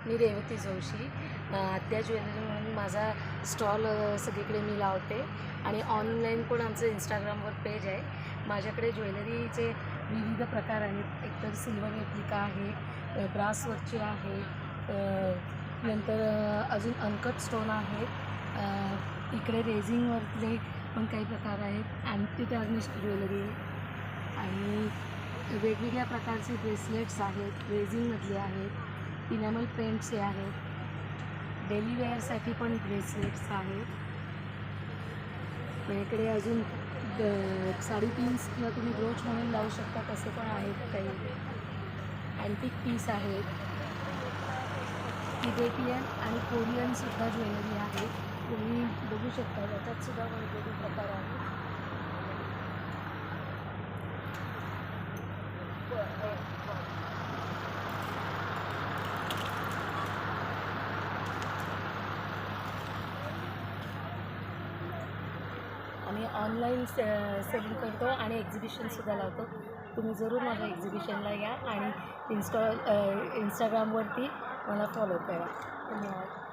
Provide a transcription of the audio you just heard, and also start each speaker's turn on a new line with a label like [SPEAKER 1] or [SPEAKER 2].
[SPEAKER 1] मी रेवती जोशी, आद्या jewellery म्हणून माझा stall सगळीकडे मी लावते आणि ऑनलाईन पण आमचं इंस्टाग्रामवर पेज आहे. माझ्याकडे ज्वेलरीचे विविध प्रकार आहेत. एकतर सिल्वर रेप्लिका आहे, ब्रासवरची आहे, नंतर अजून अनकट स्टोन आहेत. इकडे रेझिनवरले पण काही प्रकार आहेत. अँटी टार्निश ज्वेलरी आणि वेगवेगळ्या प्रकारचे ब्रेसलेट्स आहेत, रेझिनमधले आहेत, इनॅमल पेंट्सचे आहेत, डेली वेअरसाठी पण ब्रेसलेट्स आहेत. इकडे अजून साडीपिन्स किंवा तुम्ही ब्रोच म्हणून लावू शकता तसे पण आहेत. काही अँटिक पीस आहेत. तिबेटियन आणि कोरियनसुद्धा ज्वेलरी आहे, तुम्ही बघू शकता. त्याच्यातसुद्धा वेगवेगळे प्रकार आहेत. आम्ही ऑनलाईन सेलिंग करतो आणि एक्झिबिशनसुद्धा लावतो. तुम्ही जरूर माझ्या एक्झिबिशनला या आणि इंस्टाग्रामवरती मला फॉलो करा. धन्यवाद.